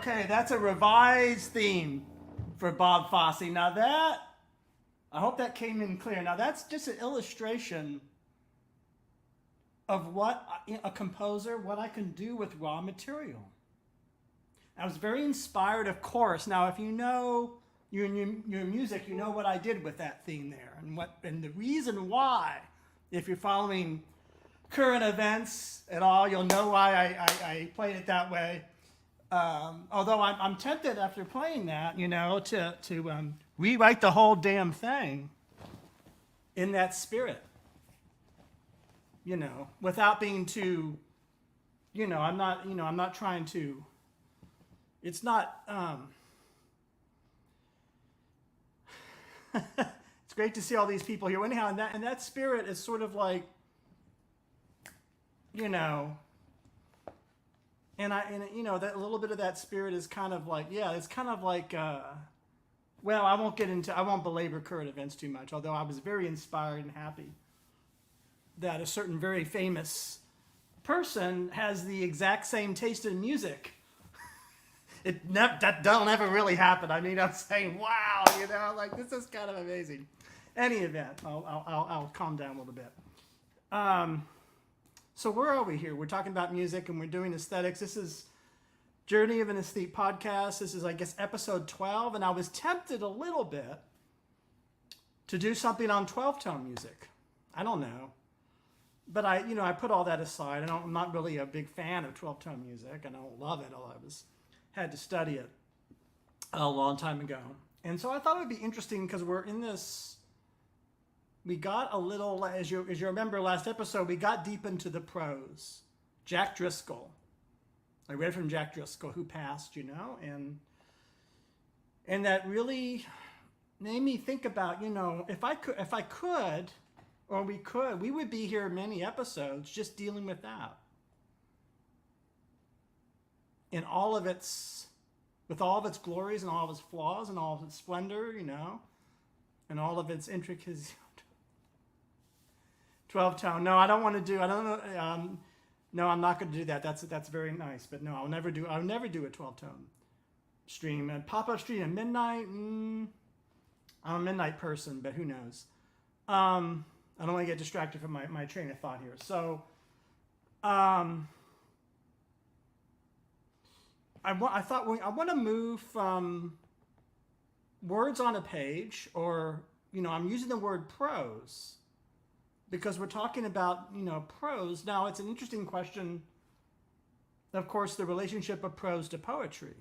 Okay, that's a revised theme for Bob Fosse. Now that, I hope that came in clear. Now that's just an illustration of what a composer, what I can do with raw material. I was very inspired, of course. Now, if you know your music, you know what I did with that theme there, and the reason why. If you're following current events at all, you'll know why I played it that way. Although I'm tempted after playing that, to rewrite the whole damn thing in that spirit. Without being too, I'm not trying to. It's not. It's great to see all these people here. Anyhow, and that spirit is sort of like, and that little bit of that spirit is kind of like, it's kind of like, well, I won't belabor current events too much, although I was very inspired and happy that a certain very famous person has the exact same taste in music. That don't ever really happen. I mean, I'm saying, wow, like this is kind of amazing. Any event, I'll calm down a little bit. So where are we here? We're talking about music and we're doing aesthetics. This is Journey of an Aesthete podcast. This is, I guess, episode 12, and I was tempted a little bit to do something on 12-tone music. I don't know. But I put all that aside. I'm not really a big fan of 12-tone music. I don't love it, although I had to study it a long time ago. And so I thought it would be interesting because we're in this, we got a little, as you remember last episode, we got deep into the prose. Jack Driscoll. I read from Jack Driscoll, who passed, and that really made me think about, if I could, we would be here many episodes just dealing with that. In all of its, with all of its glories and all of its flaws and all of its splendor, and all of its intricacies. 12-tone. No, I don't want to do. I don't know. No, I'm not going to do that. That's very nice, but no, I'll never do a 12-tone stream. And pop-up stream at midnight. I'm a midnight person, but who knows? I don't want to get distracted from my train of thought here. So, I want to move from words on a page, or I'm using the word prose because we're talking about prose. Now it's an interesting question, of course, the relationship of prose to poetry,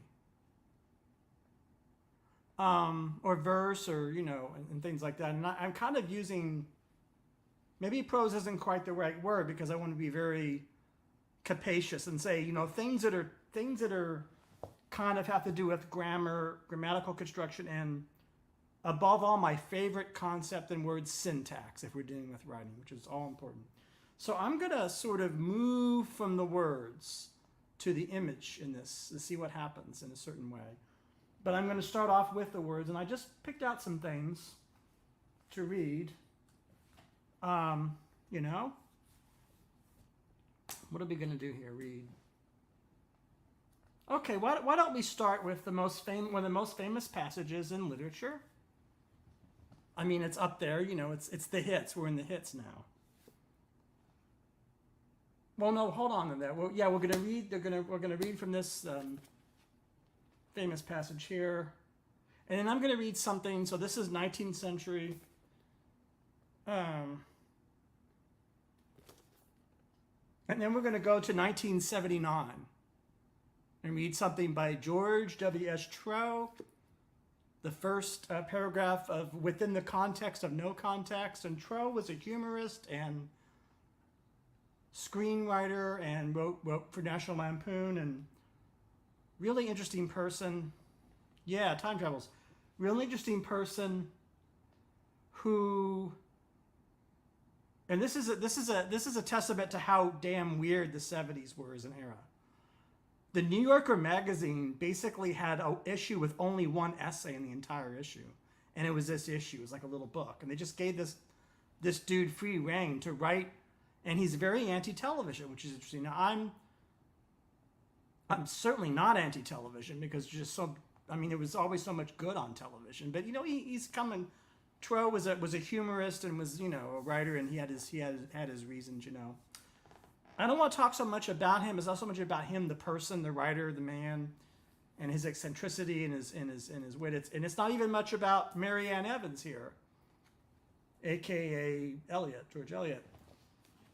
or verse, or and things like that. And I'm kind of using, maybe prose isn't quite the right word because I want to be very capacious and say things that are kind of have to do with grammatical construction, and above all, my favorite concept in words, syntax, if we're dealing with writing, which is all important. So I'm going to sort of move from the words to the image in this to see what happens in a certain way. But I'm going to start off with the words, and I just picked out some things to read. What are we going to do here? Read. Okay, why don't we start with one of the most famous passages in literature? I mean, it's up there, it's the hits. We're in the hits now. Well, no, hold on to that. Well, yeah, we're gonna read from this famous passage here, and then I'm gonna read something. So this is 19th century. And then we're gonna go to 1979. And read something by George W.S. Trow, the first paragraph of Within the Context of No Context. And Trow was a humorist and screenwriter and wrote for National Lampoon, and really interesting person. Yeah, time travels. Really interesting person who, and this is a testament to how damn weird the 70s were as an era. The New Yorker magazine basically had an issue with only one essay in the entire issue. And it was this issue. It was like a little book. And they just gave this dude free reign to write. And he's very anti-television, which is interesting. Now, I'm certainly not anti-television because just so, I mean, there was always so much good on television. But he's coming. Troy was a humorist and was a writer, and he had his reasons. I don't want to talk so much about him. It's not so much about him, the person, the writer, the man, and his eccentricity and his wit. It's not even much about Mary Ann Evans here, aka George Eliot.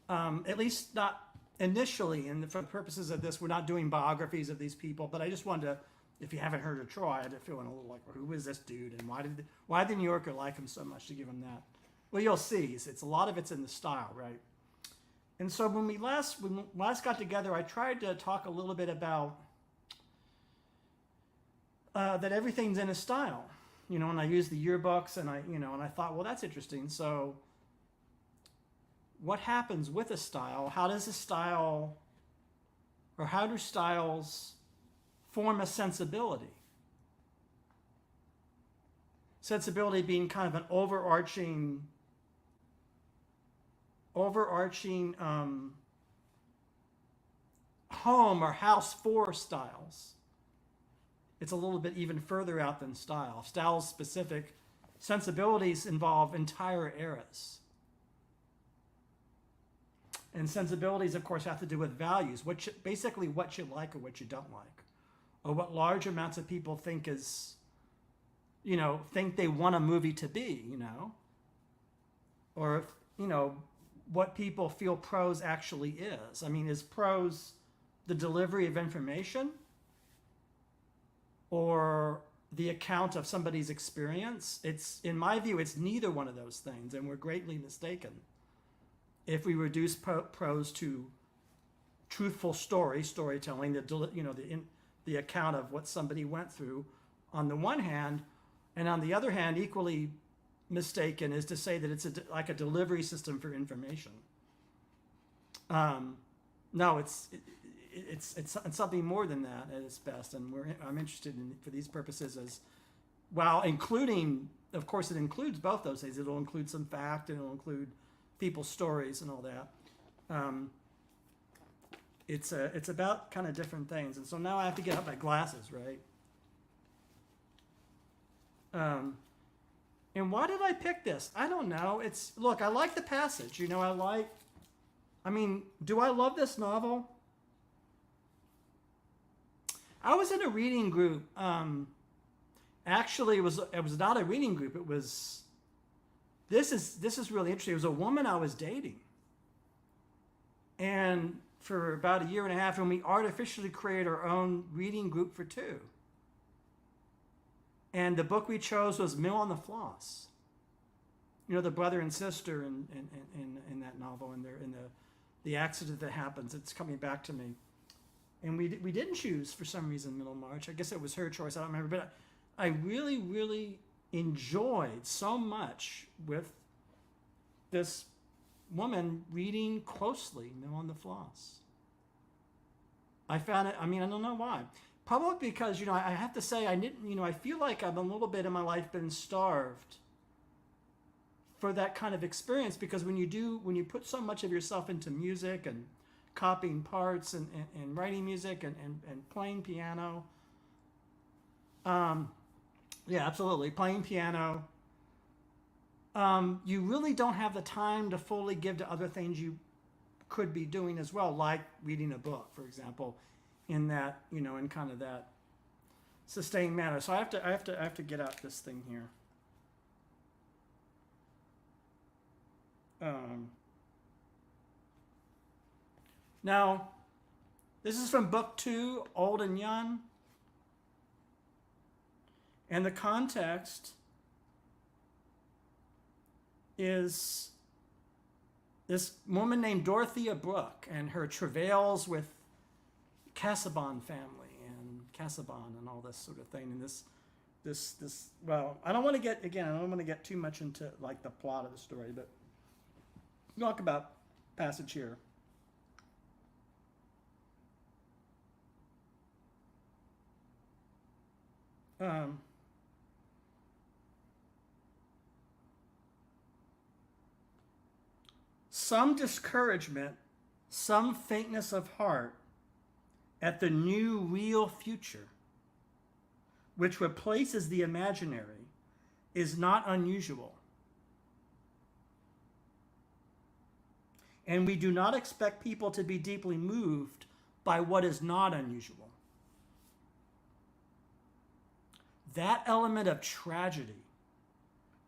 At least not initially, and for the purposes of this, we're not doing biographies of these people, but I just wanted to, if you haven't heard of Troy, I had to feel a little like, well, who is this dude, and why did the New Yorker like him so much to give him that? Well, you'll see. It's a lot of it's in the style, right? And so when we last got together, I tried to talk a little bit about that everything's in a style, and I used the yearbooks, and I thought, well, that's interesting. So what happens with a style? How do styles form a sensibility? Sensibility being kind of an overarching home or house for styles. It's a little bit even further out than style. Styles specific sensibilities involve entire eras. And sensibilities, of course, have to do with values, basically what you like or what you don't like, or what large amounts of people think think they want a movie to be, or what people feel prose actually is. I mean, is prose the delivery of information, or the account of somebody's experience? It's, in my view, it's neither one of those things, and we're greatly mistaken if we reduce prose to truthful storytelling, the account of what somebody went through on the one hand, and on the other hand, equally mistaken is to say that it's like a delivery system for information. No, it's something more than that at its best, and I'm interested in, for these purposes, as while including, of course, it includes both those things. It'll include some fact, and it'll include people's stories and all that. It's about kind of different things, and so now I have to get out my glasses, right? And why did I pick this? I don't know. Look, I like the passage. Do I love this novel? I was in a reading group. Actually, it was not a reading group. It was. This is really interesting. It was a woman I was dating, and for about a year and a half, and we artificially created our own reading group for two. And the book we chose was Mill on the Floss. The brother and sister in that novel, and the accident that happens. It's coming back to me. And we didn't choose, for some reason, Middlemarch. I guess it was her choice. I don't remember. But I really, really enjoyed so much with this woman reading closely Mill on the Floss. I found it, I don't know why. Probably because, I have to say, I feel like I've a little bit in my life been starved for that kind of experience, because when you put so much of yourself into music and copying parts and writing music and playing piano, yeah, absolutely, playing piano, you really don't have the time to fully give to other things you could be doing as well, like reading a book, for example, in that, in kind of that sustained manner. So I have to get out this thing here. Now, this is from book 2, Old and Young. And the context is this woman named Dorothea Brooke and her travails with Casaubon family and Casaubon and all this sort of thing. And this well, I don't want to get too much into like the plot of the story, but talk about passage here. Some discouragement, some faintness of heart at the new real future, which replaces the imaginary, is not unusual. And we do not expect people to be deeply moved by what is not unusual. That element of tragedy,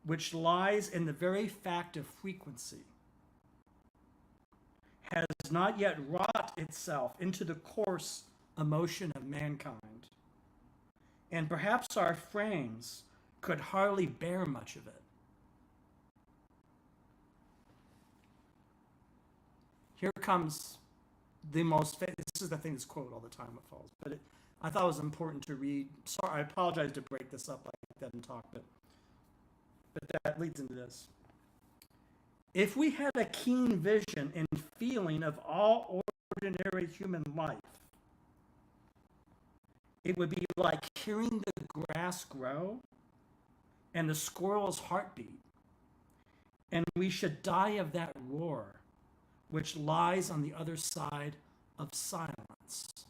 which lies in the very fact of frequency, has not yet wrought itself into the coarse emotion of mankind. And perhaps our frames could hardly bear much of it. Here comes the most, this is the thing that's quoted all the time, what follows, but I thought it was important to read. Sorry, I apologize to break this up like that and talk, but that leads into this. If we had a keen vision and feeling of all ordinary human life, it would be like hearing the grass grow and the squirrel's heartbeat, and we should die of that roar which lies on the other side of silence.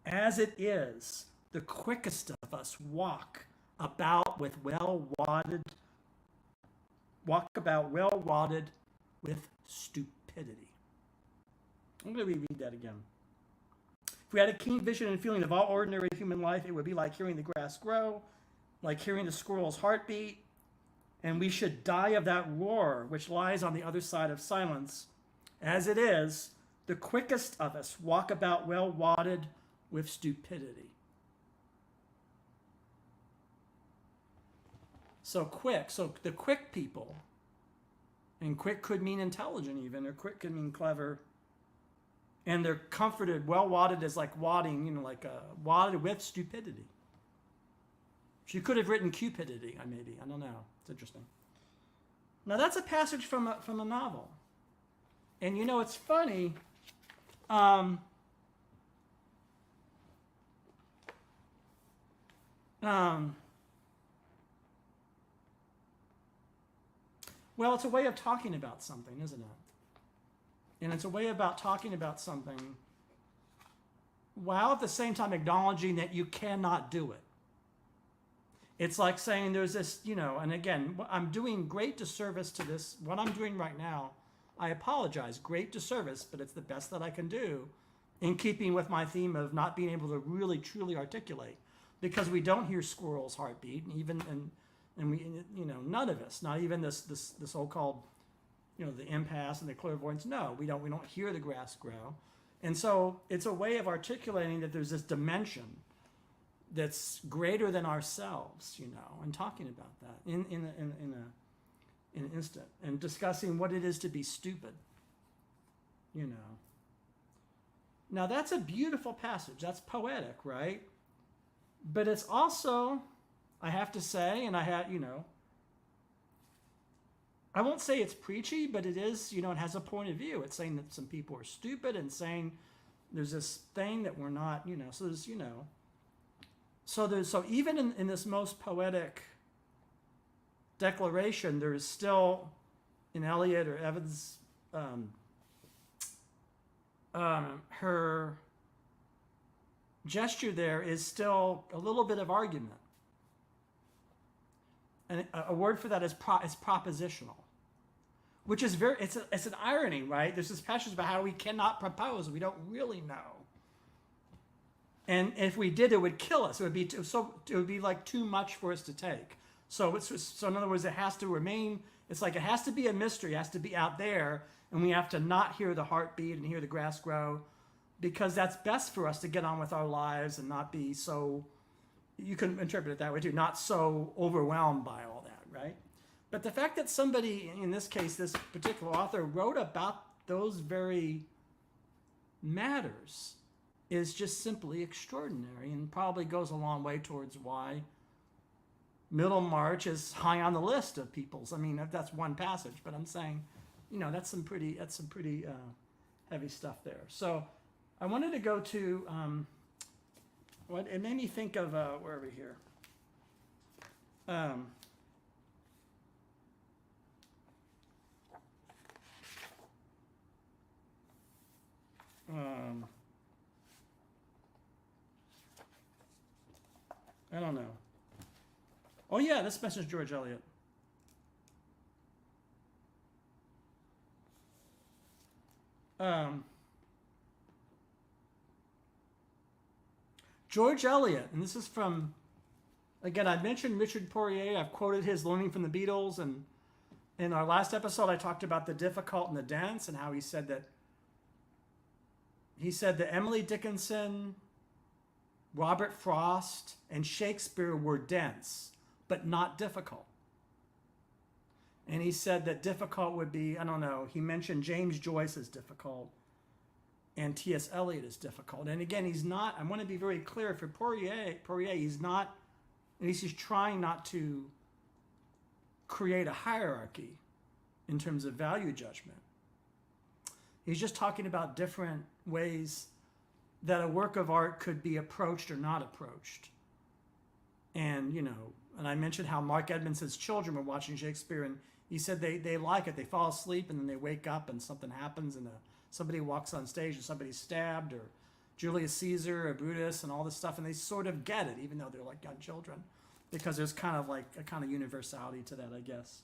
As it is, the quickest of us walk about well-wadded with stupidity. I'm going to reread that again. If we had a keen vision and feeling of all ordinary human life, it would be like hearing the grass grow, like hearing the squirrel's heartbeat, and we should die of that roar which lies on the other side of silence. As it is, the quickest of us walk about well-wadded with stupidity. So the quick people, and quick could mean intelligent even, or quick could mean clever, and they're comforted, well-wadded is like wadding, like wadded with stupidity. She could have written cupidity, maybe, I don't know. It's interesting. Now that's a passage from a novel. And it's funny. Well, it's a way of talking about something, isn't it? And it's a way about talking about something while at the same time acknowledging that you cannot do it. It's like saying there's this, and again, I'm doing great disservice to this. What I'm doing right now, I apologize, great disservice, but it's the best that I can do in keeping with my theme of not being able to really, truly articulate. Because we don't hear squirrel's heartbeat, and we, none of us, not even this so-called, the empaths and the clairvoyants, no, we don't hear the grass grow. And so it's a way of articulating that there's this dimension that's greater than ourselves, and talking about that in an instant, and discussing what it is to be stupid, Now that's a beautiful passage. That's poetic, right? But it's also, I have to say, and I won't say it's preachy, but it is, it has a point of view. It's saying that some people are stupid and saying there's this thing that we're not, so there's, So even in this most poetic declaration, there is still, in Eliot or Evans, her gesture there is still a little bit of argument. And a word for that is propositional, which is it's an irony, right? There's this passage about how we cannot propose. We don't really know. And if we did, it would kill us. It would be like too much for us to take. So in other words, it has to remain. It's like it has to be a mystery. It has to be out there, and we have to not hear the heartbeat and hear the grass grow, because that's best for us to get on with our lives and not be so. You can interpret it that way too. Not so overwhelmed by all that, right? But the fact that somebody, in this case, this particular author, wrote about those very matters is just simply extraordinary, and probably goes a long way towards why Middlemarch is high on the list of people's. I mean, that's one passage, but I'm saying, that's some pretty heavy stuff there. So I wanted to go to what it made me think of. Where are we here? I don't know. Oh yeah, this mentions George Eliot. George Eliot, and this is from, again, I mentioned Richard Poirier. I've quoted his Learning from the Beatles, and in our last episode, I talked about the difficult and the dense, and how he said that Emily Dickinson, Robert Frost, and Shakespeare were dense, but not difficult. And he said that difficult would be, I don't know, he mentioned James Joyce as difficult, and T.S. Eliot is difficult. And again, he's not, I want to be very clear, for Poirier, he's not, at least he's trying not to create a hierarchy in terms of value judgment. He's just talking about different ways that a work of art could be approached or not approached. And, you know, and I mentioned how Mark Edmondson's children were watching Shakespeare, and he said they like it. They fall asleep and then they wake up and something happens, and somebody walks on stage and somebody's stabbed, or Julius Caesar or Brutus and all this stuff, and they sort of get it, even though they're like young children, because there's kind of like a kind of universality to that, I guess.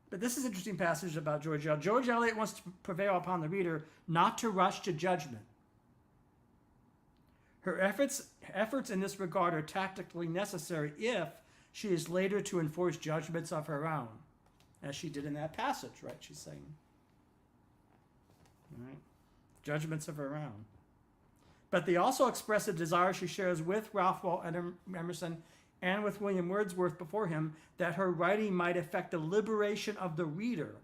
But this is an interesting passage about George Eliot. George Eliot wants to prevail upon the reader not to rush to judgment. Her efforts in this regard are tactically necessary if she is later to enforce judgments of her own, as she did in that passage, right? She's saying, right? Judgments of her own. But they also express a desire she shares with Ralph Waldo Emerson and with William Wordsworth before him, that her writing might effect the liberation of the reader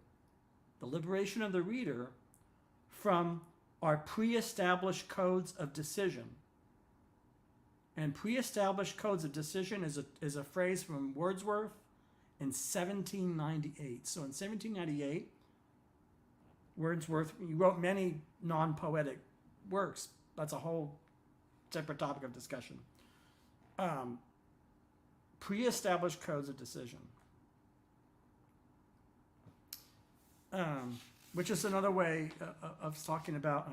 from our pre-established codes of decision. And pre-established codes of decision is a phrase from Wordsworth in 1798. So in 1798, Wordsworth, he wrote many non-poetic works. That's a whole separate topic of discussion. Pre-established codes of decision, which is another way of talking about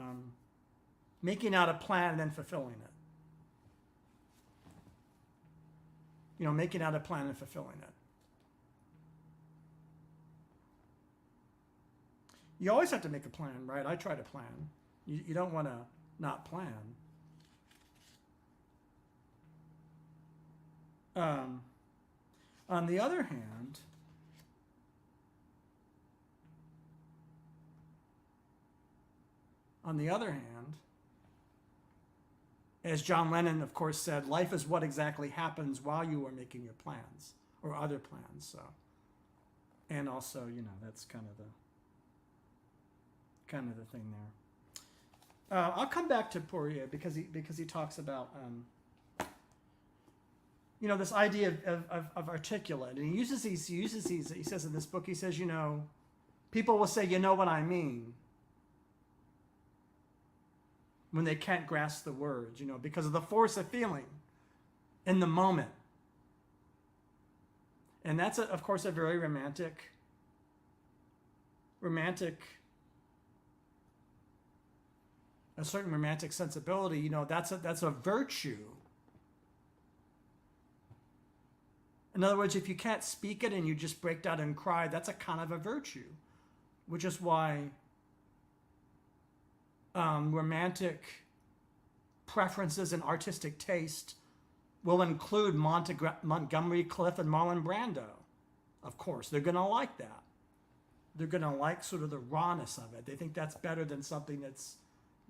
making out a plan and then fulfilling it. You know, making out a plan and fulfilling it. You always have to make a plan, right? I try to plan. You don't want to not plan. On the other hand, as John Lennon, of course, said, life is what exactly happens while you are making your plans or other plans. So, and also, you know, that's kind of the thing there. I'll come back to Poirier because he talks about you know, this idea of articulate, and he uses these. He says in this book, he says, you know, people will say, you know what I mean, when they can't grasp the words, you know, because of the force of feeling in the moment. And that's, of course, a very romantic, a certain romantic sensibility. You know, that's a virtue. In other words, if you can't speak it and you just break down and cry, that's a kind of a virtue, which is why romantic preferences and artistic taste will include Montgomery Clift and Marlon Brando. Of course, they're going to like that. They're going to like sort of the rawness of it. They think that's better than something that's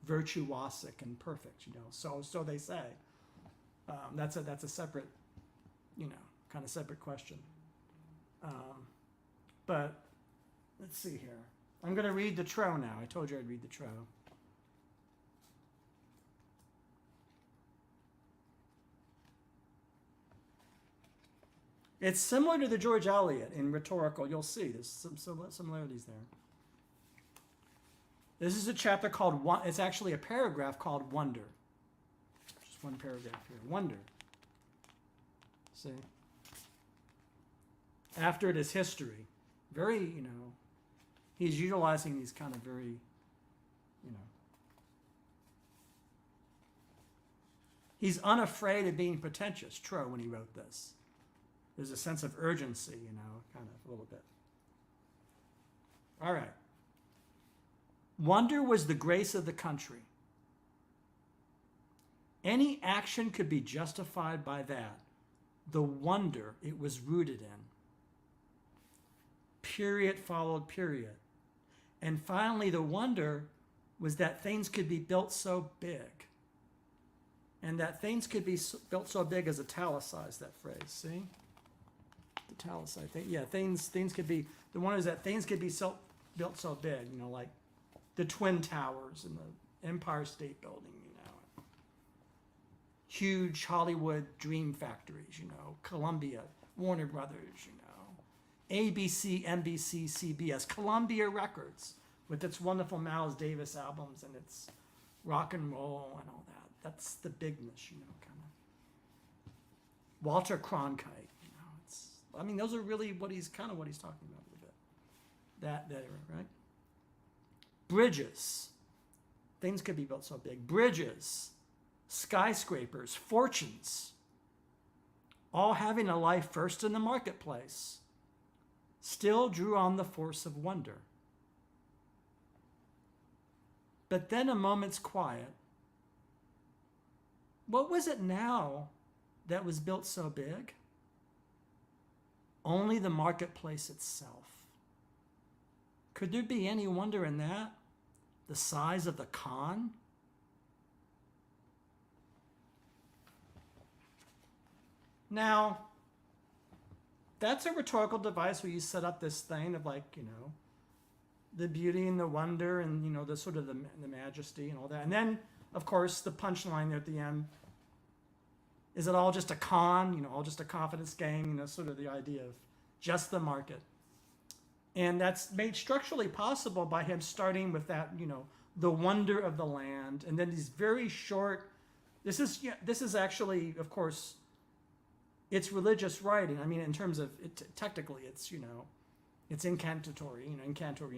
virtuosic and perfect, you know. So they say. That's a separate, you know, kind of separate question. But let's see here. I'm going to read the Tro now. I told you I'd read the Tro. It's similar to the George Eliot in rhetorical. You'll see there's some similarities there. This is a chapter called, it's actually a paragraph called Wonder. Just one paragraph here. Wonder. See? After it is history. Very, you know, he's utilizing these kind of very, you know. He's unafraid of being pretentious, true, when he wrote this. There's a sense of urgency, kind of a little bit. All right. Wonder was the grace of the country. Any action could be justified by that, the wonder it was rooted in. Period followed period. And finally, the wonder was that things could be built so big. And that things could be built so big is italicized, that phrase, see? Italicized. Yeah, things could be, the wonder is that things could be built so big, like the Twin Towers and the Empire State Building, huge Hollywood dream factories, Columbia, Warner Brothers, ABC, NBC, CBS, Columbia Records with its wonderful Miles Davis albums and its rock and roll and all that. That's the bigness, kind of. Walter Cronkite, those are really what he's talking about a little bit. That era, right? Bridges. Things could be built so big. Bridges, skyscrapers, fortunes, all having a life first in the marketplace, still drew on the force of wonder. But then a moment's quiet. What was it now that was built so big? Only the marketplace itself. Could there be any wonder in that? The size of the con? Now, that's a rhetorical device where you set up this thing of the beauty and the wonder and, the sort of the majesty and all that. And then, of course, the punchline there at the end. Is it all just a con, all just a confidence game, sort of the idea of just the market. And that's made structurally possible by him starting with that, the wonder of the land. And then these very short, this is actually, of course, it's religious writing. In terms of, technically, it's, it's incantatory,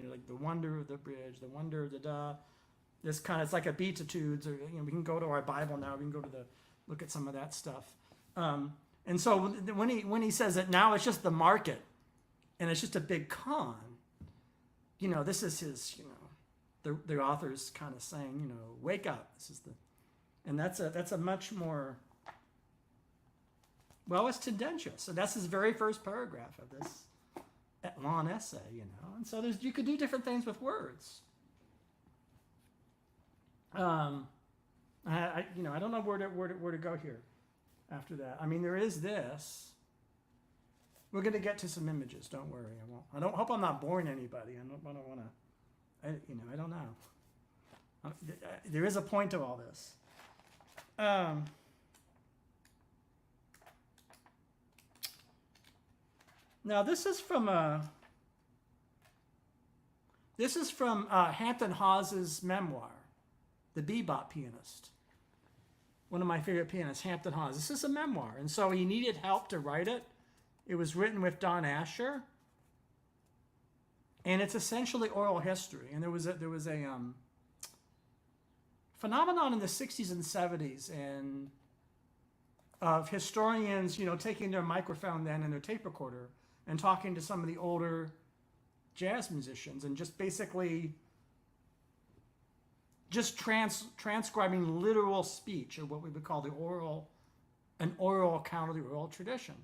like the wonder of the bridge, the wonder of the this kind of, it's like a Beatitudes, or, we can go to our Bible now, we can go to look at some of that stuff. And so when he says that now it's just the market and it's just a big con, this is his, the author's kind of saying, wake up. And that's a much more, it's tendentious. So that's his very first paragraph of this long essay, And so you could do different things with words. I don't know where to go here after that. There is this. We're going to get to some images. Don't worry. I don't hope I'm not boring anybody. I don't want to. I don't know. There is a point to all this. Now this is from Hampton Hawes's memoir, The Bebop Pianist. One of my favorite pianists, Hampton Hawes. This is a memoir, and so he needed help to write it. It was written with Don Asher, and it's essentially oral history. And there was a phenomenon in the 60s and 70s, and of historians, taking their microphone then and their tape recorder and talking to some of the older jazz musicians, and just basically transcribing literal speech, or what we would call an oral account of the oral tradition.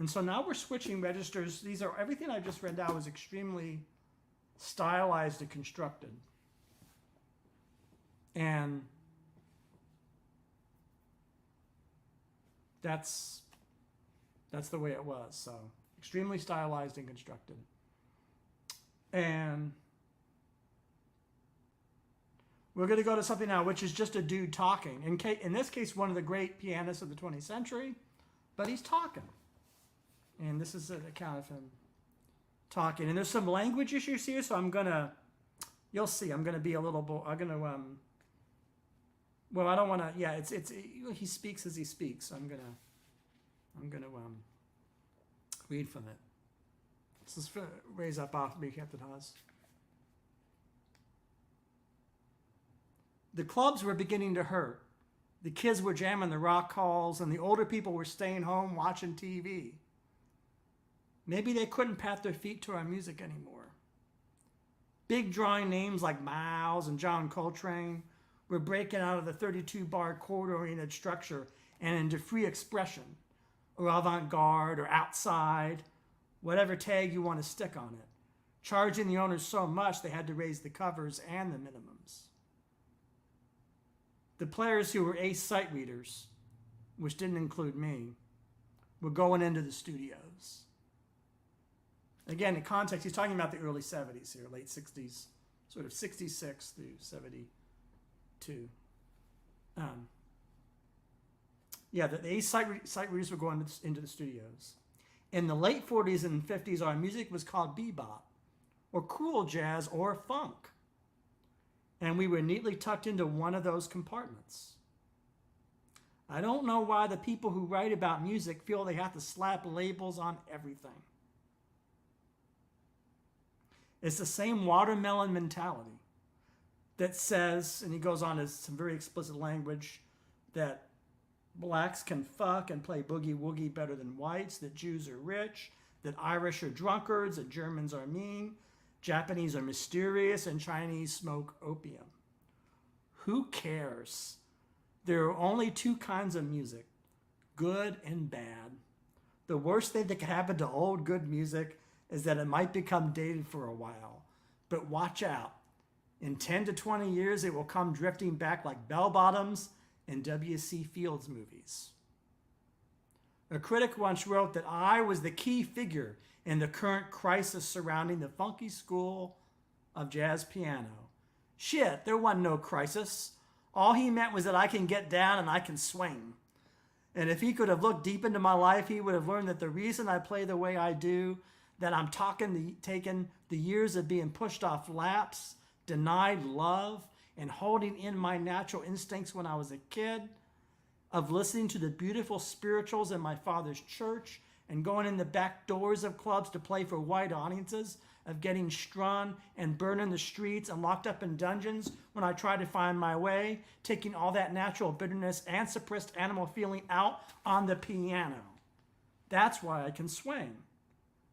And so now we're switching registers. Everything I just read now is extremely stylized and constructed. And that's the way it was. So extremely stylized and constructed. And we're going to go to something now, which is just a dude talking. In this case, one of the great pianists of the 20th century, but he's talking. And this is an account of him talking. And there's some language issues here, so you'll see, I'm going to be a little, I don't want to, he speaks as he speaks, so I'm going to read from it. This is raise up off me, Captain Hawes. The clubs were beginning to hurt. The kids were jamming the rock halls, and the older people were staying home watching TV. Maybe they couldn't pat their feet to our music anymore. Big drawing names like Miles and John Coltrane were breaking out of the 32-bar chord-oriented structure and into free expression, or avant-garde, or outside, whatever tag you want to stick on it, charging the owners so much they had to raise the covers and the minimums. The players who were ace sight readers, which didn't include me, were going into the studios. Again, in context, he's talking about the early 70s here, late 60s, sort of 66 through 72. The ace sight readers were going into the studios. In the late 40s and 50s, our music was called bebop, or cool jazz, or funk. And we were neatly tucked into one of those compartments. I don't know why the people who write about music feel they have to slap labels on everything. It's the same watermelon mentality that says, and he goes on to some very explicit language, that blacks can fuck and play boogie woogie better than whites, that Jews are rich, that Irish are drunkards, that Germans are mean, Japanese are mysterious, and Chinese smoke opium. Who cares? There are only two kinds of music, good and bad. The worst thing that could happen to old good music is that it might become dated for a while. But watch out. In 10 to 20 years, it will come drifting back like bell bottoms in W.C. Fields movies. A critic once wrote that I was the key figure in the current crisis surrounding the funky school of jazz piano. Shit, there wasn't no crisis. All he meant was that I can get down and I can swing. And if he could have looked deep into my life, he would have learned that the reason I play the way I do, that I'm taking the years of being pushed off laps, denied love, and holding in my natural instincts when I was a kid, of listening to the beautiful spirituals in my father's church and going in the back doors of clubs to play for white audiences, of getting strung and burned in the streets and locked up in dungeons when I tried to find my way, taking all that natural bitterness and suppressed animal feeling out on the piano. That's why I can swing.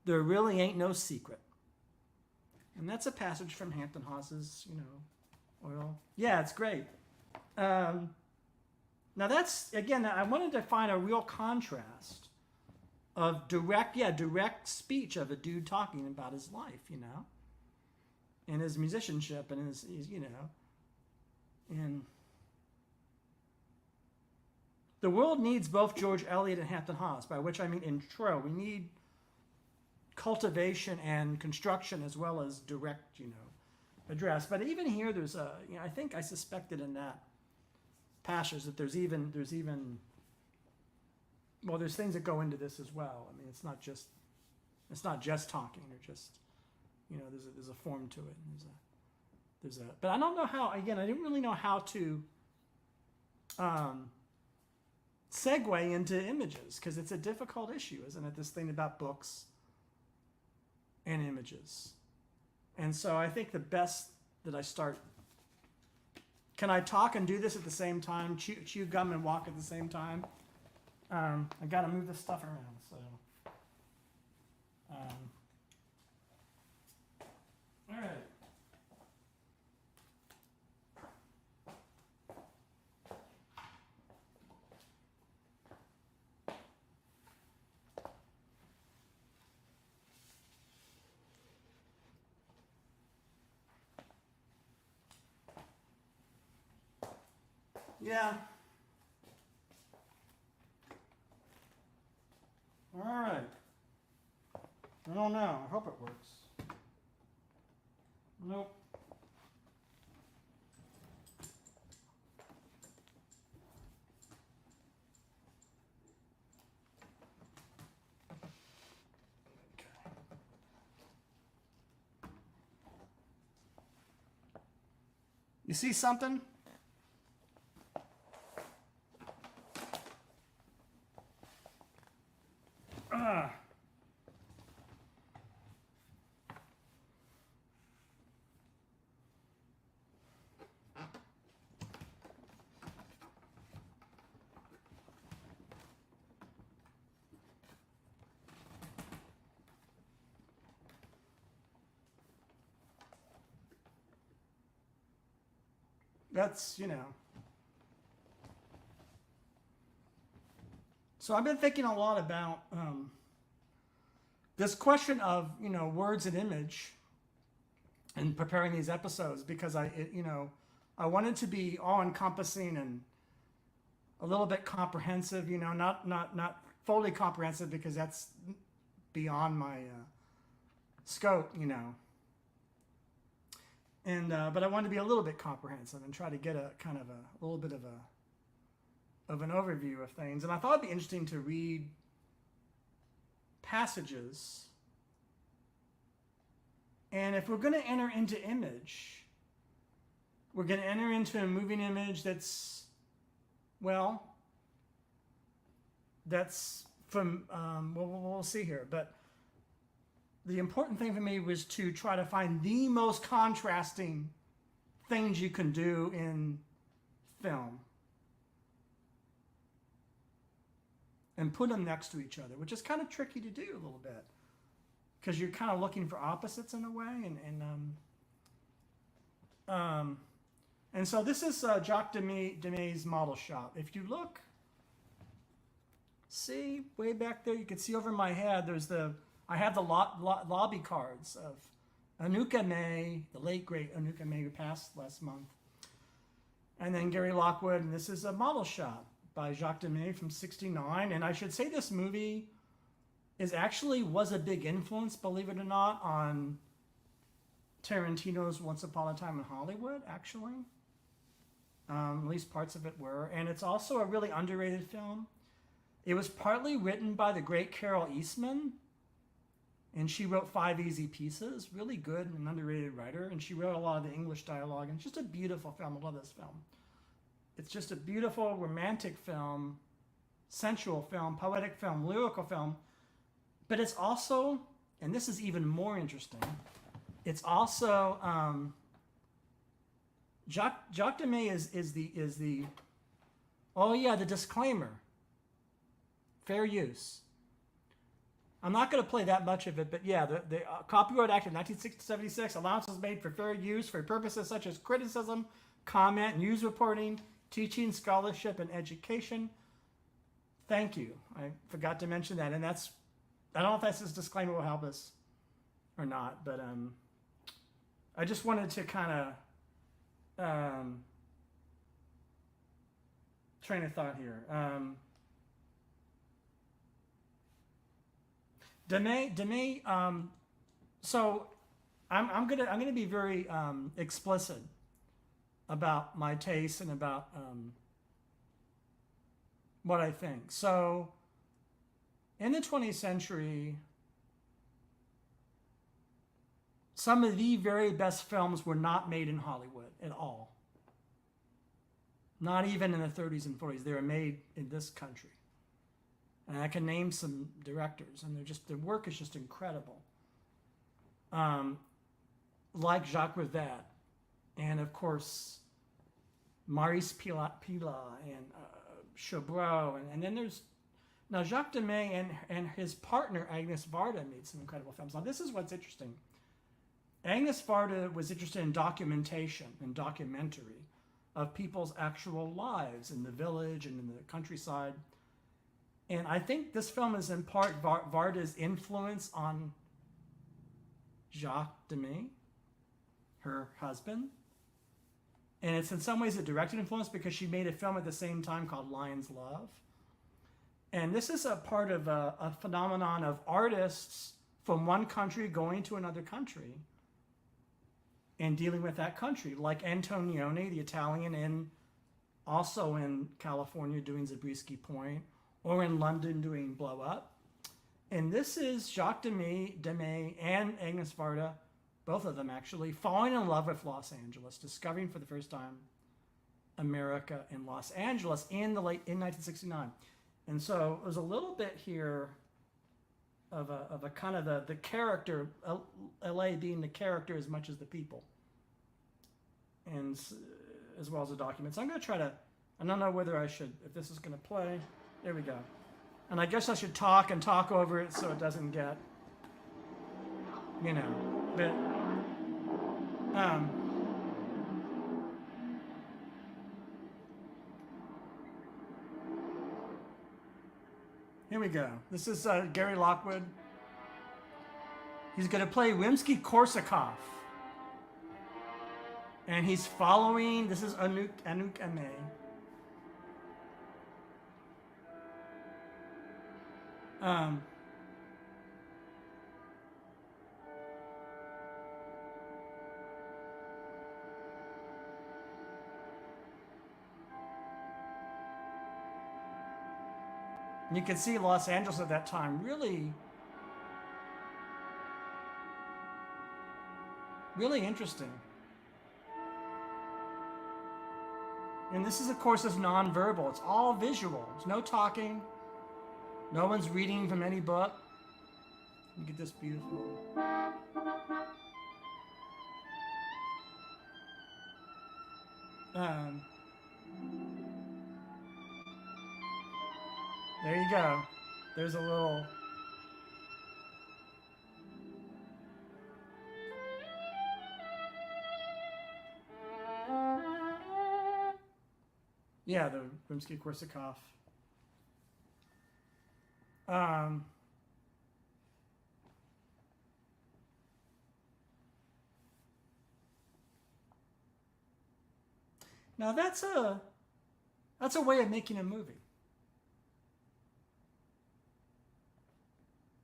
There really ain't no secret. And that's a passage from Hampton Hawes's, Oil. Yeah, it's great. Now that's, again, I wanted to find a real contrast of direct speech of a dude talking about his life, and his musicianship and his and the world needs both George Eliot and Hampton Hawes, by which I mean intro. We need cultivation and construction as well as direct, address. But even here, there's I suspected in that passage that there's things that go into this as well. I mean, it's not just talking or just, there's a form to it. But I don't know how. Again, I didn't really know how to segue into images, because it's a difficult issue, isn't it? This thing about books and images. And so I think the best that I start. Can I talk and do this at the same time? Chew gum and walk at the same time? I got to move this stuff around. So, all right. Yeah. All right. I don't know. I hope it works. Nope. You see something? That's, So I've been thinking a lot about this question of, words and image and preparing these episodes, because I wanted to be all-encompassing and a little bit comprehensive, not fully comprehensive, because that's beyond my scope, And but I wanted to be a little bit comprehensive and try to get a kind of a little bit of an overview of things. And I thought it'd be interesting to read passages. And if we're going to enter into image, we're going to enter into a moving image that's from, we'll see here. But the important thing for me was to try to find the most contrasting things you can do in film and put them next to each other, which is kind of tricky to do a little bit, because you're kind of looking for opposites in a way. And so this is Jacques Demay's model shop. If you look, see way back there, you can see over my head, I have the lobby cards of Anuka May, the late great Anuka May, who passed last month, and then Gary Lockwood, and this is a model shop by Jacques Demay from '69. And I should say this movie was a big influence, believe it or not, on Tarantino's Once Upon a Time in Hollywood, actually. At least parts of it were. And it's also a really underrated film. It was partly written by the great Carol Eastman, and she wrote 5 Easy Pieces, really good and underrated writer, and she wrote a lot of the English dialogue, and it's just a beautiful film. I love this film. It's just a beautiful, romantic film, sensual film, poetic film, lyrical film, but it's also, and this is even more interesting, it's also, Jacques Demay is the disclaimer, fair use. I'm not going to play that much of it, but yeah, the Copyright Act of 1976, allowances made for fair use for purposes such as criticism, comment, news reporting, teaching, scholarship, and education. Thank you. I forgot to mention that, and I don't know if this disclaimer will help us or not, but I just wanted to kind of train of thought here. Demay. So I'm gonna be very explicit about my taste and about what I think. So in the 20th century, some of the very best films were not made in Hollywood at all. Not even in the 30s and 40s. They were made in this country. And I can name some directors, and their work is just incredible. Like Jacques Rivette, and of course, Maurice Pilat and Chabrol, and then there's now Jacques Demay and his partner Agnes Varda made some incredible films. Now this is what's interesting. Agnes Varda was interested in documentation and documentary of people's actual lives in the village and in the countryside. And I think this film is in part Varda's influence on Jacques Demay, her husband. And it's in some ways a direct influence because she made a film at the same time called Lion's Love. And this is a part of a phenomenon of artists from one country going to another country and dealing with that country, like Antonioni, the Italian, also in California doing Zabriskie Point, or in London doing Blow Up. And this is Jacques Demay and Agnes Varda, both of them actually, falling in love with Los Angeles, discovering for the first time America in Los Angeles in 1969. And so there's a little bit here of a kind of the character, LA being the character as much as the people, and as well as the document. So I'm going to try to, I don't know whether I should, if this is going to play. There we go. And I guess I should talk over it so it doesn't get, but Here we go. This is Gary Lockwood. He's going to play Rimsky-Korsakov. And he's following, this is Anouk Aimée. You can see Los Angeles at that time really, really interesting. And this is, of course, is nonverbal. It's all visual. There's no talking. No one's reading from any book. Look at this beautiful. There you go. There's a little. Yeah, the Rimsky-Korsakov. Now that's a way of making a movie.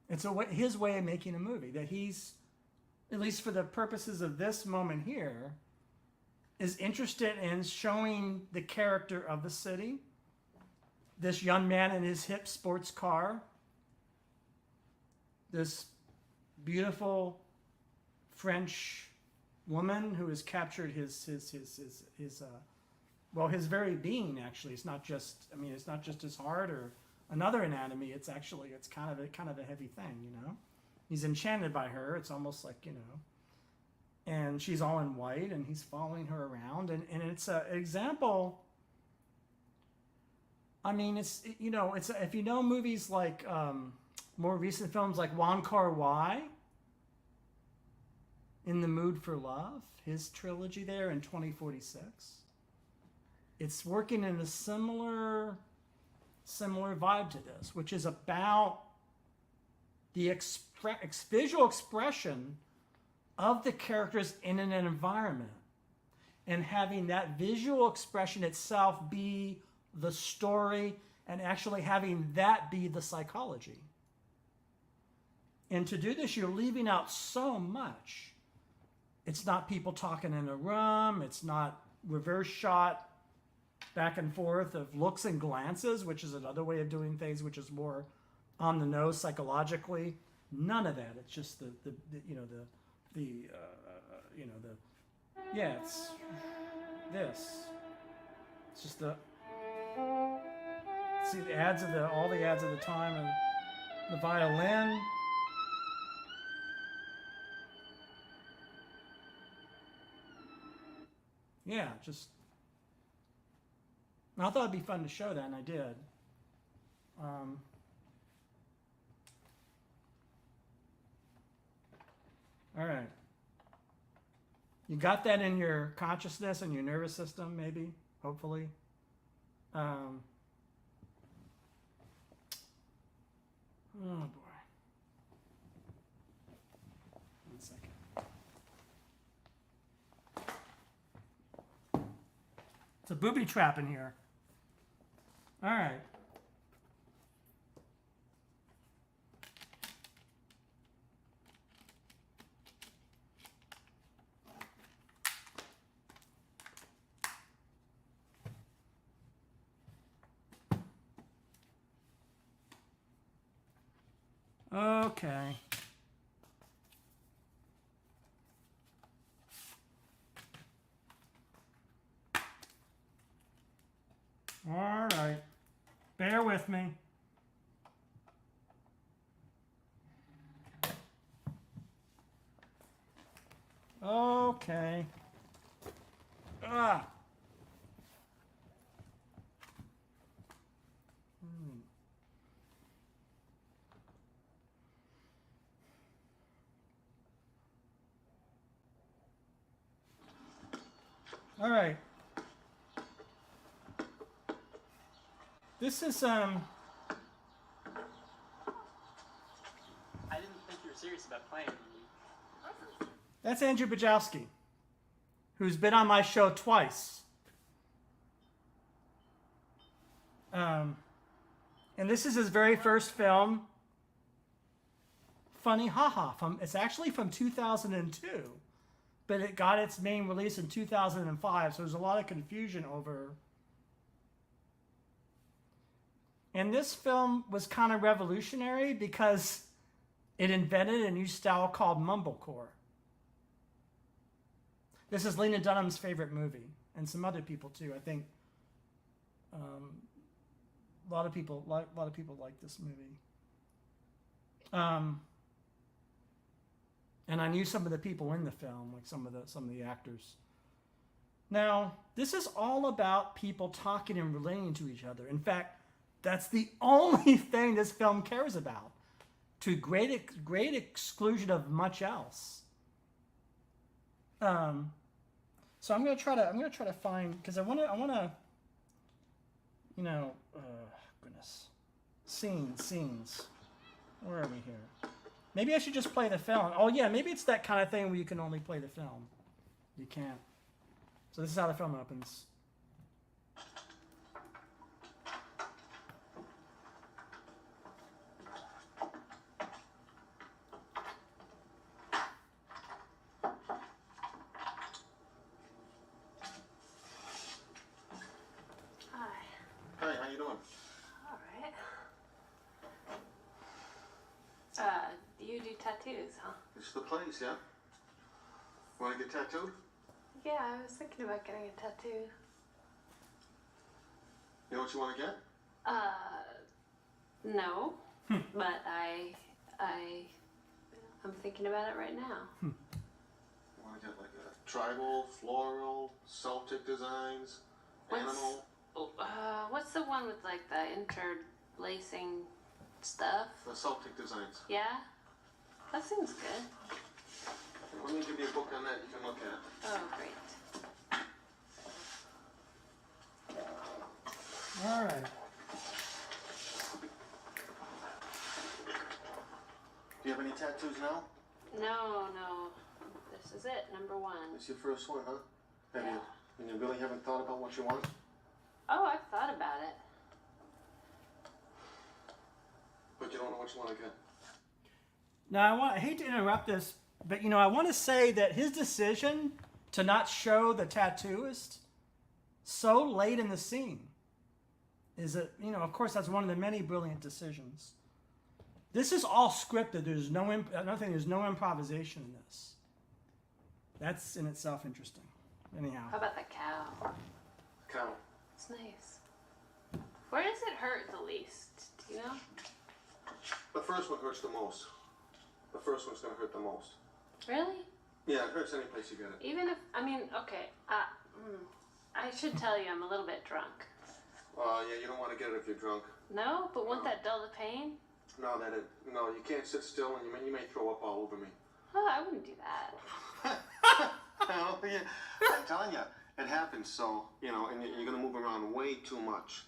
It's his way of making a movie that he's, at least for the purposes of this moment here, is interested in showing the character of the city. This young man in his hip sports car. This beautiful French woman who has captured his very being. Actually, it's not just. I mean, it's not just his heart or another anatomy. It's kind of a heavy thing. You know, he's enchanted by her. It's almost like, you know. And she's all in white, and he's following her around, and it's an example. I mean, it's if you know movies like more recent films like Wong Kar-wai, In the Mood for Love, his trilogy there in 2046. It's working in a similar vibe to this, which is about the visual expression of the characters in an environment, and having that visual expression itself be the story, and actually having that be the psychology. And to do this, you're leaving out so much. It's not people talking in a room. It's not reverse shot back and forth of looks and glances, which is another way of doing things, which is more on the nose psychologically. None of that. It's just it's this. It's just see the ads of all the ads of the time, and the violin. Yeah, just. I thought it'd be fun to show that, and I did. All right. You got that in your consciousness and your nervous system, maybe, hopefully. Oh, boy. 1 second. It's a booby trap in here. All right. Okay. All right. Bear with me. Okay. Ah. All right. This is you're serious about playing. That's Andrew Bajowski, who's been on my show twice. And this is his very first film, Funny Haha. It's actually from 2002, but it got its main release in 2005, so there's a lot of confusion over. And this film was kind of revolutionary because it invented a new style called mumblecore. This is Lena Dunham's favorite movie, and some other people too. I think a lot of people like this movie. And I knew some of the people in the film, like some of the actors. Now, this is all about people talking and relating to each other. In fact, that's the only thing this film cares about, to great exclusion of much else. So I'm gonna try to find, because I wanna, goodness, scenes. Where are we here? Maybe I should just play the film. Oh yeah, maybe it's that kind of thing where you can only play the film. You can't. So this is how the film opens. Tattoos, huh? It's the place, yeah? Want to get tattooed? Yeah, I was thinking about getting a tattoo. You know what you want to get? No. But I'm thinking about it right now. You want to get like a tribal, floral, Celtic designs, animal? What's the one with like the interlacing stuff? The Celtic designs. Yeah? That seems good. Let me give you a book on that you can look at. Oh, great. All right. Do you have any tattoos now? No. This is it, number one. It's your first one, huh? Yeah. And you really haven't thought about what you want? Oh, I've thought about it. But you don't know what you want to get? Now, I hate to interrupt this, but I want to say that his decision to not show the tattooist so late in the scene is that, of course, that's one of the many brilliant decisions. This is all scripted. There's no improvisation in this. That's in itself interesting. Anyhow. How about the cow? Cow. It's nice. Where does it hurt the least? Do you know? The first one hurts the most. The first one's going to hurt the most. Really? Yeah, it hurts any place you get it. Even if, okay. I should tell you I'm a little bit drunk. Yeah, you don't want to get it if you're drunk. No? But won't that dull the pain? No, you can't sit still and you may throw up all over me. Oh, I wouldn't do that. Oh, yeah. I'm telling you, it happens. So, and you're going to move around way too much.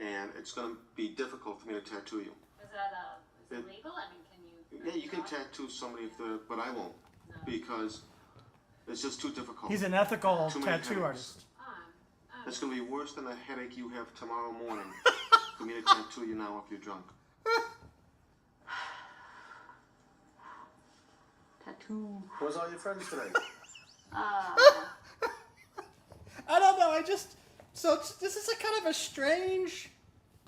And it's going to be difficult for me to tattoo you. Is that legal? Can you... Yeah, you can tattoo somebody but I won't. No. Because it's just too difficult. He's an ethical tattoo artist. It's going to be worse than the headache you have tomorrow morning for me to tattoo you now if you're drunk. Tattoo. Where's all your friends today? I don't know. So this is a kind of a strange...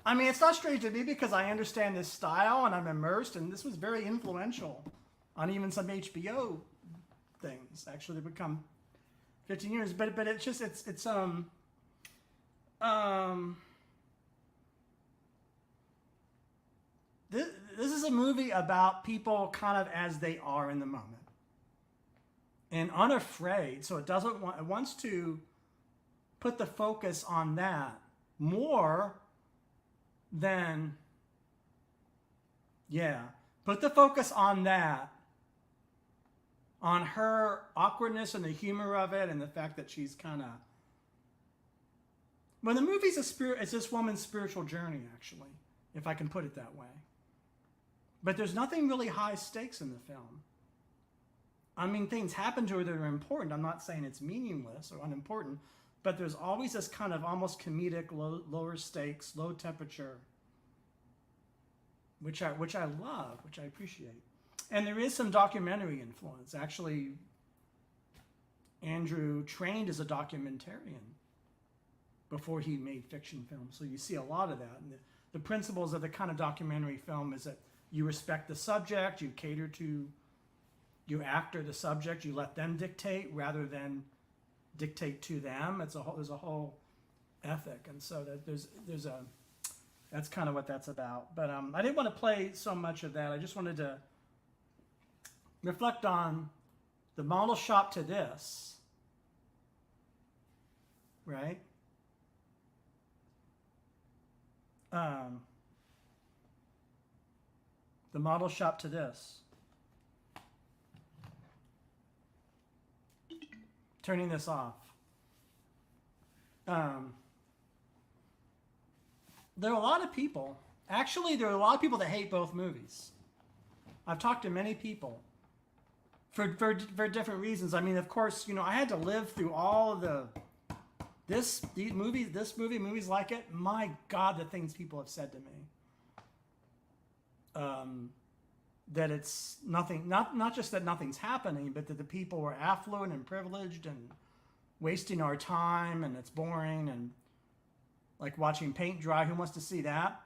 it's not strange to me because I understand this style and I'm immersed, and this was very influential on even some HBO things. Actually, they become 15 years, but it's just this is a movie about people kind of as they are in the moment and unafraid. So it wants to put the focus on that more than, put the focus on that, on her awkwardness and the humor of it and the fact that she's kind of, the movie's it's this woman's spiritual journey, actually, if I can put it that way. But there's nothing really high stakes in the film. I mean, things happen to her that are important. I'm not saying it's meaningless or unimportant, but there's always this kind of almost comedic, lower stakes, low temperature, which I love, which I appreciate. And there is some documentary influence. Actually, Andrew trained as a documentarian before he made fiction films. So you see a lot of that. And the principles of the kind of documentary film is that you respect the subject, you cater to your actor, the subject, you let them dictate rather than dictate to them. There's a whole ethic, and so that that's kind of what that's about. But I didn't want to play so much of that. I just wanted to reflect on the model shop to this, right? The model shop to this. Turning this off. There are a lot of people, actually there are a lot of people that hate both movies. I've talked to many people for different reasons. I mean, of course, I had to live through all of these movies like it. My God, the things people have said to me. That it's nothing, not just that nothing's happening, but that the people were affluent and privileged and wasting our time, and it's boring, and like watching paint dry. Who wants to see that?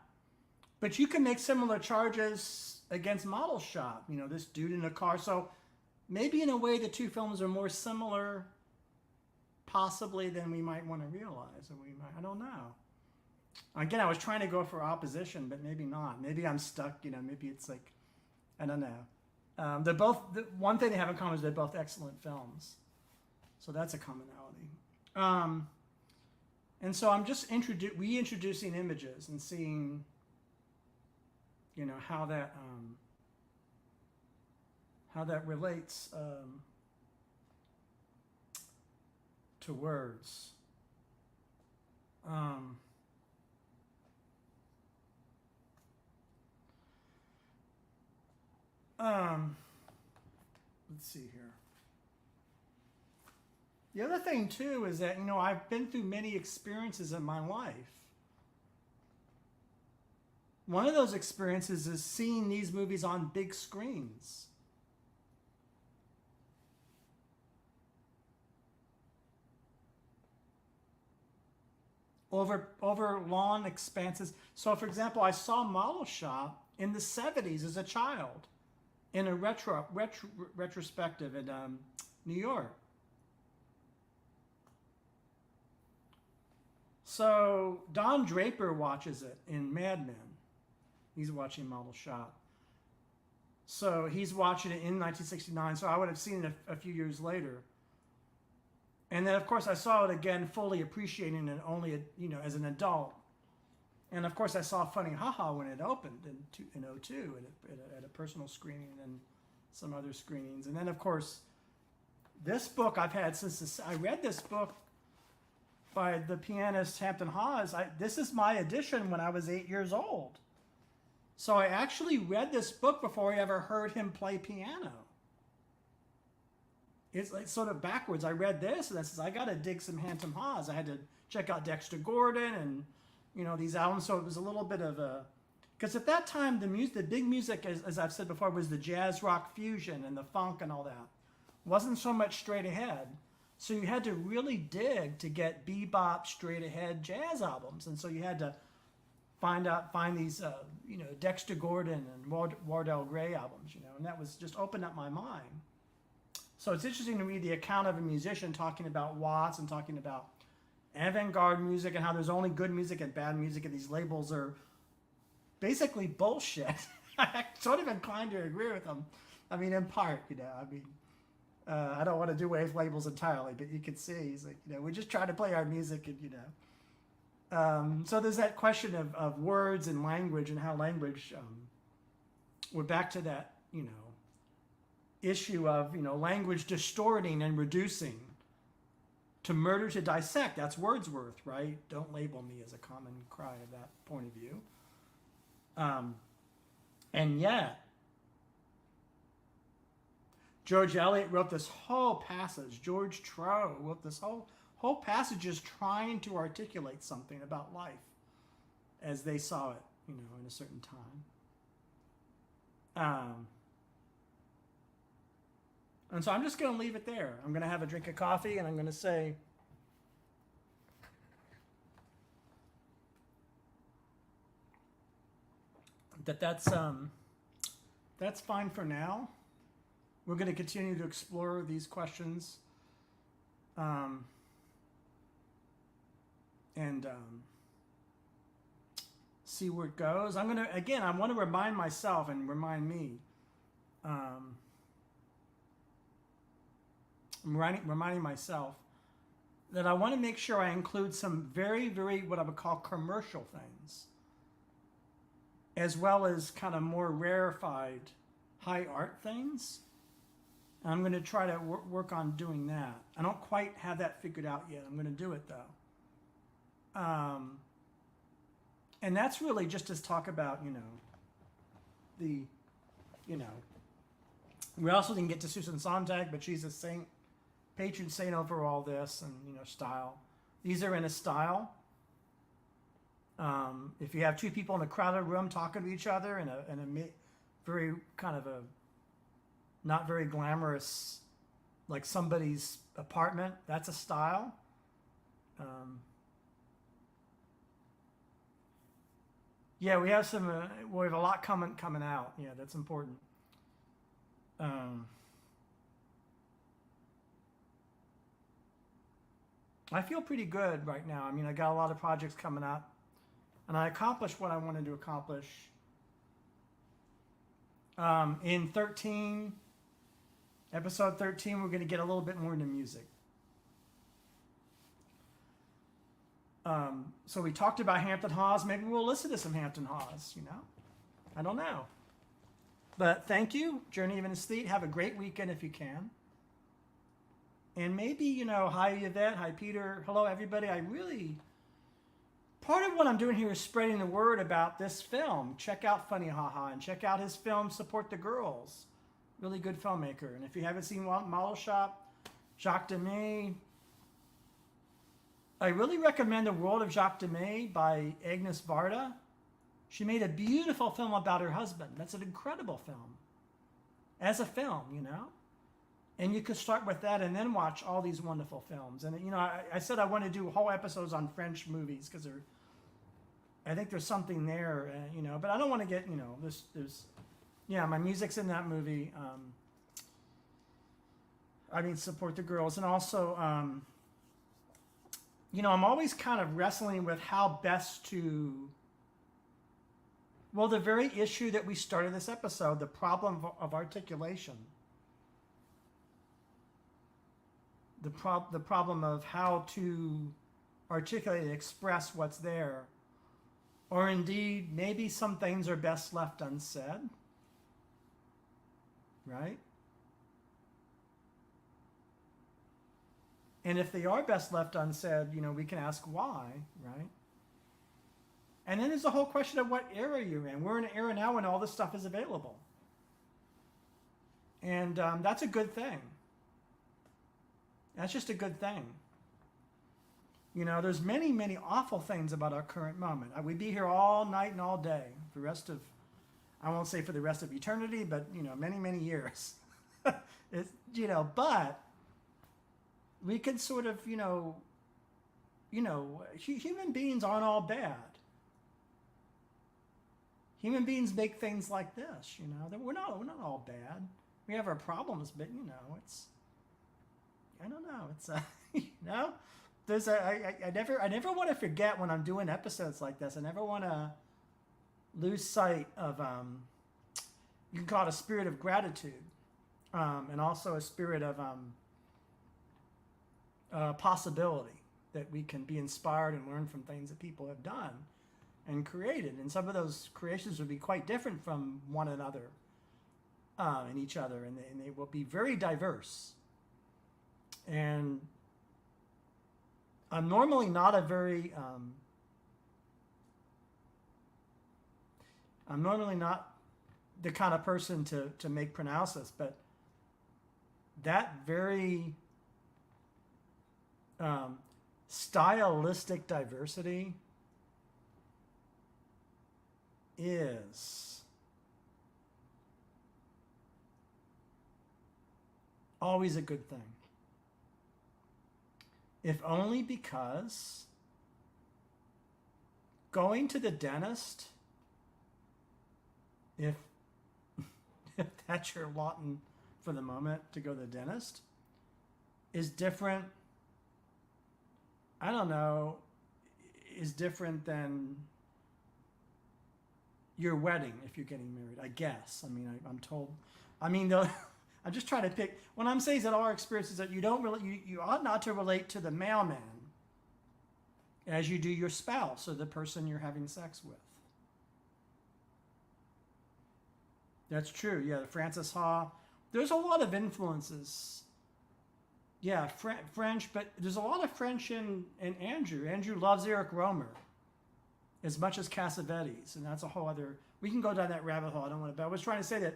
But you can make similar charges against Model Shop. This dude in a car. So maybe in a way the two films are more similar, possibly, than we might want to realize, or I don't know. Again, I was trying to go for opposition, but maybe not. Maybe I'm stuck. Maybe it's like, I don't know. They're both, one thing they have in common is they're both excellent films. So that's a commonality. And so I'm just reintroducing images and seeing, how that relates to words. Let's see here. The other thing too is that, I've been through many experiences in my life. One of those experiences is seeing these movies on big screens. Over long expanses. So, for example, I saw Model Shop in the 70s as a child in a retrospective in New York. So Don Draper watches it in Mad Men. He's watching Model Shop. So he's watching it in 1969. So I would have seen it a few years later. And then, of course, I saw it again, fully appreciating it only, as an adult. And, of course, I saw Funny Haha when it opened in 2002 at a personal screening and some other screenings. And then, of course, this book I've had since I read this book by the pianist Hampton Hawes. This is my edition when I was 8 years old. So I actually read this book before I ever heard him play piano. It's like sort of backwards. I read this and I says, I got to dig some Hampton Hawes. I had to check out Dexter Gordon and, these albums. So it was a little bit of a, because at that time, the big music, as I've said before, was the jazz rock fusion and the funk and all that. It wasn't so much straight ahead. So you had to really dig to get bebop, straight ahead jazz albums. And so you had to find these, Dexter Gordon and Wardell Gray albums, and that was just opened up my mind. So it's interesting to read the account of a musician talking about Watts and talking about avant-garde music and how there's only good music and bad music, and these labels are basically bullshit. I'm sort of inclined to agree with them. I mean, in part, I don't want to do away with labels entirely, but you can see he's like, we just try to play our music and, so there's that question of words and language and how language, we're back to that, issue of, language distorting and reducing. To murder, to dissect, that's Wordsworth, right? Don't label me as a common cry of that point of view. And yet, George Eliot wrote this whole passage. George Trow wrote this whole passage is trying to articulate something about life as they saw it, in a certain time. And so I'm just going to leave it there. I'm going to have a drink of coffee, and I'm going to say, that's fine for now. We're going to continue to explore these questions, and see where it goes. I want to remind myself and remind me. I'm reminding myself that I want to make sure I include some very, very, what I would call commercial things, as well as kind of more rarefied high art things. And I'm going to try to work on doing that. I don't quite have that figured out yet. I'm going to do it though. And that's really just to talk about, we also didn't get to Susan Sontag, but she's a saint, patron saint over all this, and style. These are in a style. If you have two people in a crowded room talking to each other in a very kind of a not very glamorous, like somebody's apartment, that's a style. Yeah, we have some. We have a lot coming out. Yeah, that's important. I feel pretty good right now. I mean, I got a lot of projects coming up, and I accomplished what I wanted to accomplish. In episode 13, we're going to get a little bit more into music. So we talked about Hampton Hawes. Maybe we'll listen to some Hampton Hawes, I don't know. But thank you, Journey of an Aesthete. Have a great weekend if you can. And maybe, hi Yvette, hi Peter, hello everybody. Part of what I'm doing here is spreading the word about this film. Check out Funny Haha and check out his film, Support the Girls. Really good filmmaker. And if you haven't seen Model Shop, Jacques Demy, I really recommend The World of Jacques Demy by Agnes Varda. She made a beautiful film about her husband. That's an incredible film. As a film, And you could start with that and then watch all these wonderful films. And, I said I want to do whole episodes on French movies because I think there's something there, but I don't want to get, my music's in that movie. Support the Girls. And also, I'm always kind of wrestling with how best to, the very issue that we started this episode, the problem of articulation. The problem of how to articulate and express what's there. Or indeed, maybe some things are best left unsaid. Right? And if they are best left unsaid, we can ask why, right? And then there's the whole question of what era you're in. We're in an era now when all this stuff is available. And that's a good thing. That's just a good thing. There's many, many awful things about our current moment. We'd be here all night and all day for the rest of, I won't say for the rest of eternity, but, many, many years. But we could sort of, human beings aren't all bad. Human beings make things like this, we're not all bad. We have our problems, but, it's, I don't know. It's I never want to forget when I'm doing episodes like this. I never want to lose sight of you can call it a spirit of gratitude, and also a spirit of possibility, that we can be inspired and learn from things that people have done and created. And some of those creations would be quite different from one another and each other, and they will be very diverse. And I'm normally not a very, I'm normally not the kind of person to make pronouncements, but that very stylistic diversity is always a good thing. If only because going to the dentist, if that's your lot for the moment to go to the dentist, is different, I don't know, is different than your wedding if you're getting married, I guess. I mean, I'm told. I mean, I'm just trying to pick. What I'm saying is that our experience is that you don't really, you ought not to relate to the mailman as you do your spouse or the person you're having sex with. That's true. Yeah, Francis Ha. There's a lot of influences. Yeah, French, but there's a lot of French in Andrew. Andrew loves Eric Romer as much as Cassavetes, and that's a whole other. We can go down that rabbit hole. I don't want to. But I was trying to say that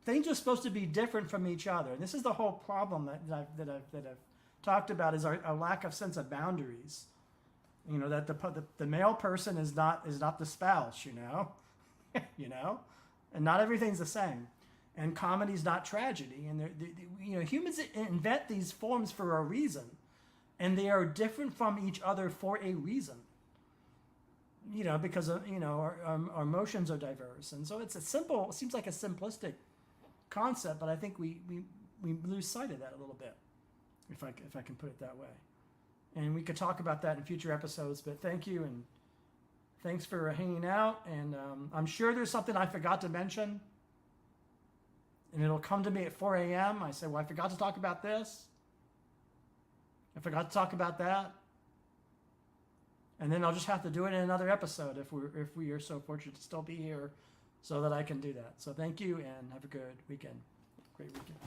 things are supposed to be different from each other, and this is the whole problem that I've talked about is our lack of sense of boundaries. You know, that the male person is not the spouse. You know, you know, and not everything's the same. And comedy's not tragedy. And you know, humans invent these forms for a reason, and they are different from each other for a reason. You know, because our emotions are diverse, and so it's a simple. It seems like a simplistic concept, but I think we lose sight of that a little bit, if I can put it that way. And we could talk about that in future episodes. But thank you, and thanks for hanging out. And I'm sure there's something I forgot to mention. And it'll come to me at 4 a.m. I say, well, I forgot to talk about this. I forgot to talk about that. And then I'll just have to do it in another episode if we are so fortunate to still be here so that I can do that. So thank you and have a good weekend. Great weekend.